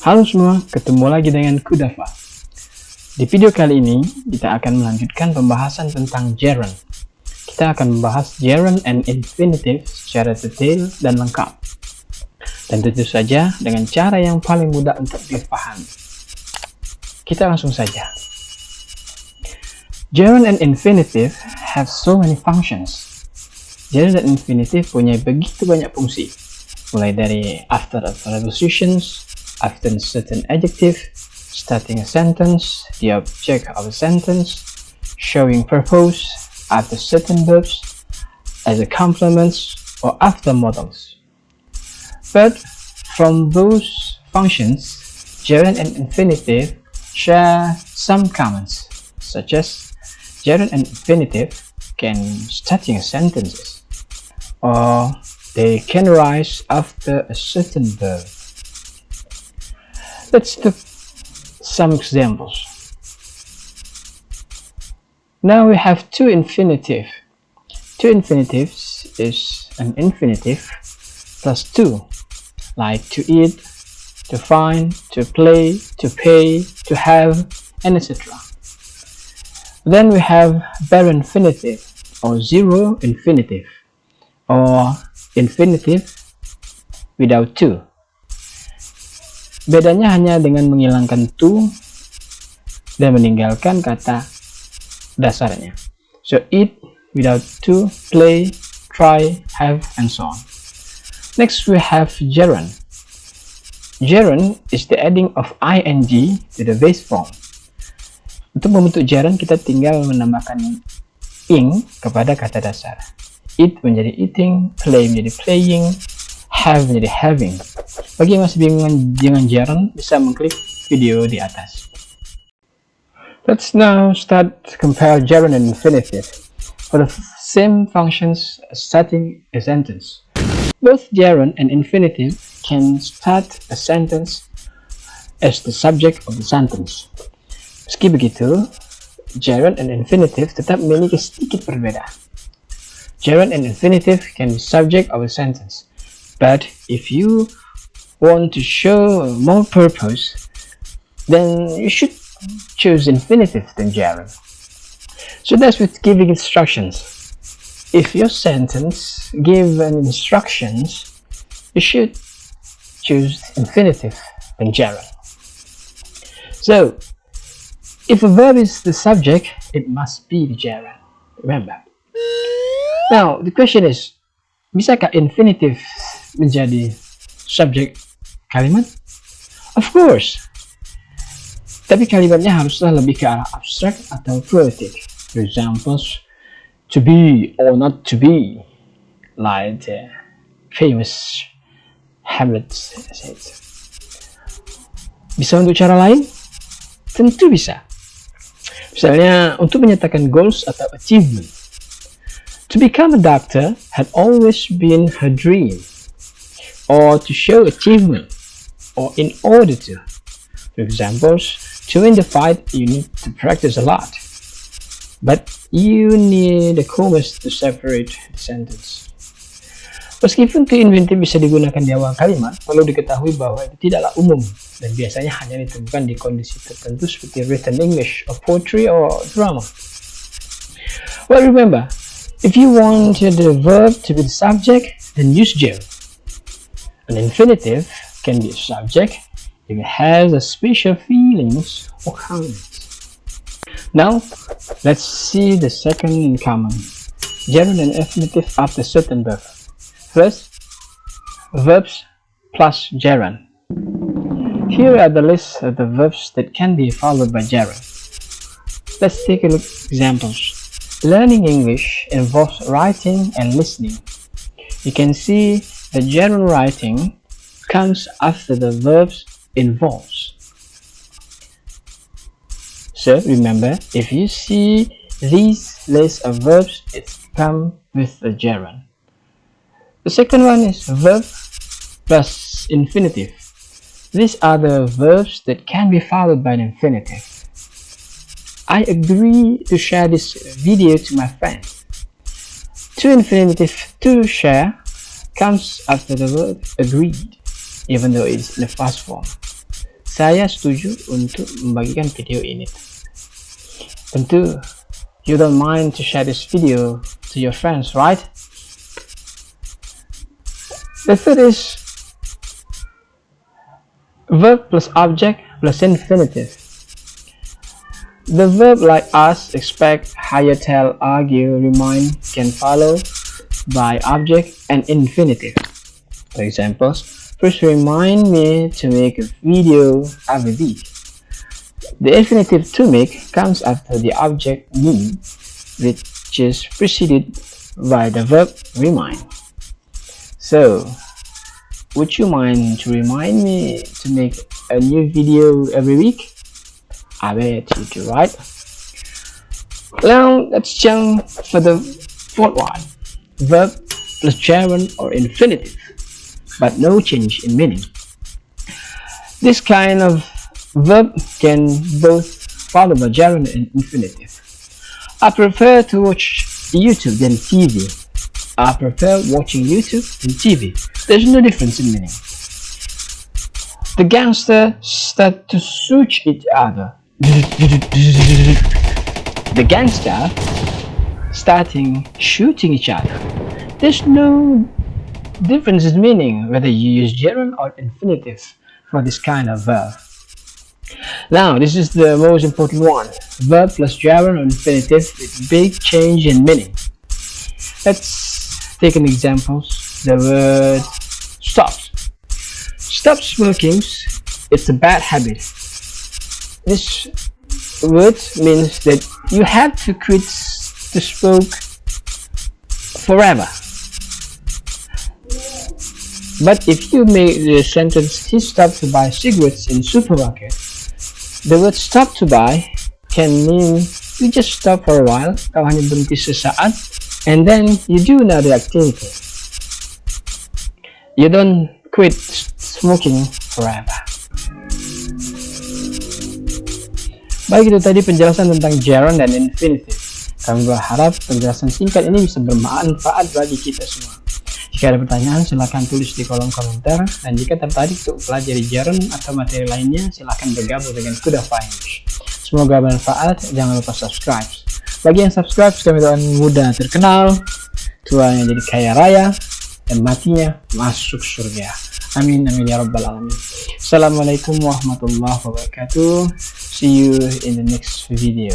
Halo semua, ketemu lagi dengan Qudafha. Di video kali ini, kita akan melanjutkan pembahasan tentang gerund. Kita akan membahas Gerund and Infinitive secara detail dan lengkap. Dan tentu saja dengan cara yang paling mudah untuk dipahami. Kita langsung saja. Gerund and Infinitive have so many functions. Gerund dan Infinitive punya begitu banyak fungsi. Mulai dari after a prepositions, after a certain adjective, starting a sentence, the object of a sentence, showing purpose, after certain verbs, as a complements, or after modals. But from those functions, gerund and infinitive share some comments, such as gerund and infinitive can starting sentences, or they can rise after a certain verb. Let's take some examples. Now we have two infinitive. Two infinitives is an infinitive plus two, like to eat, to find, to play, to pay, to have, and etc. Then we have bare infinitive or zero infinitive or infinitive without two. Bedanya hanya dengan menghilangkan to dan meninggalkan kata dasarnya. So eat without to, play, try, have, and so on. Next we have gerund. Gerund is the adding of ing to the base form. Untuk membentuk gerund kita tinggal menambahkan ing kepada kata dasar. Eat menjadi eating, play menjadi playing, have menjadi having. Bagi yang masih bingung dengan gerund, bisa mengklik video di atas. Let's now start to compare gerund and infinitive for the same functions as starting a sentence. Both gerund and infinitive can start a sentence as the subject of the sentence. Meski begitu, gerund and infinitive tetap memiliki sedikit perbedaan. Gerund and infinitive can be subject of a sentence, but if you want to show more purpose, then you should choose infinitive than gerund. So that's with giving instructions. If your sentence give an instructions, you should choose infinitive than gerund. So if a verb is the subject, it must be the gerund. Remember. Now the question is, bisakah infinitive menjadi subjek kalimat? Of course. Tapi kalimatnya haruslah lebih ke arah abstrak atau poetic. For examples, to be or not to be, like the famous Hamlet said. Bisa untuk cara lain? Tentu bisa. Misalnya untuk menyatakan goals atau achievement. To become a doctor had always been her dream. Or to show achievement, or in order to. For examples, to win the fight, you need to practice a lot. But you need a commas to separate the sentence. Meskipun to infinitive bisa digunakan di awal kalimat, perlu diketahui bahwa itu tidaklah umum dan biasanya hanya ditemukan di kondisi tertentu seperti written English, or poetry, or drama. Well, remember, if you want the verb to be the subject, then use gerund. An infinitive can be a subject if it has a special feelings or comments. Now, let's see the second in common. Gerund and infinitive after certain verb. First, verbs plus gerund. Here are the list of the verbs that can be followed by gerund. Let's take a look at examples. Learning English involves writing and listening. you can see the gerund writing comes after the verbs involves. So remember, if you see these list of verbs, it comes with the gerund. The second one is verb plus infinitive. These are the verbs that can be followed by an infinitive. I agree to share this video to my friends. To infinitive to share comes after the verb agreed, even though it's in the past form. Saya setuju untuk membagikan video ini. Tentu, you don't mind to share this video to your friends, right? The third is verb plus object plus infinitive. The verb like ask, expect, hire, tell, argue, remind can follow by object and infinitive. For examples, first remind me to make a video every week. The infinitive to make comes after the object me, which is preceded by the verb remind. So, would you mind to remind me to make a new video every week? I bet you do, right? Now, let's jump for the fourth one. Verb plus gerund or infinitive, but no change in meaning. This kind of verb can both follow by gerund and infinitive. I prefer to watch YouTube than TV. I prefer watching YouTube than TV. There's no difference in meaning. The gangsters start to shoot each other. The gangster starting shooting each other. There's no difference in meaning whether you use gerund or infinitive for this kind of verb. Now, this is the most important one. Verb plus gerund or infinitive with big change in meaning. Let's take an example. The word stops. Stop smoking. It's a bad habit. This word means that you have to quit to smoke forever. But if you make the sentence, he stopped to buy cigarettes in supermarket, the word stop to buy can mean you just stop for a while, kau hanya berhenti sesaat, and then you do another activity. You don't quit smoking forever. Baik, itu tadi penjelasan tentang gerund dan infinitive. Kami berharap penjelasan singkat ini bisa bermanfaat bagi kita semua. Jika ada pertanyaan, silakan tulis di kolom komentar. Dan jika tertarik untuk pelajari gerund atau materi lainnya, silakan bergabung dengan Qudafha English. Semoga bermanfaat. Jangan lupa subscribe. Bagi yang subscribe, kami doakan mudah terkenal, tuanya jadi kaya raya, dan matinya masuk surga. Amin amin ya rabbal alamin. Assalamualaikum warahmatullahi wabarakatuh. See you in the next video.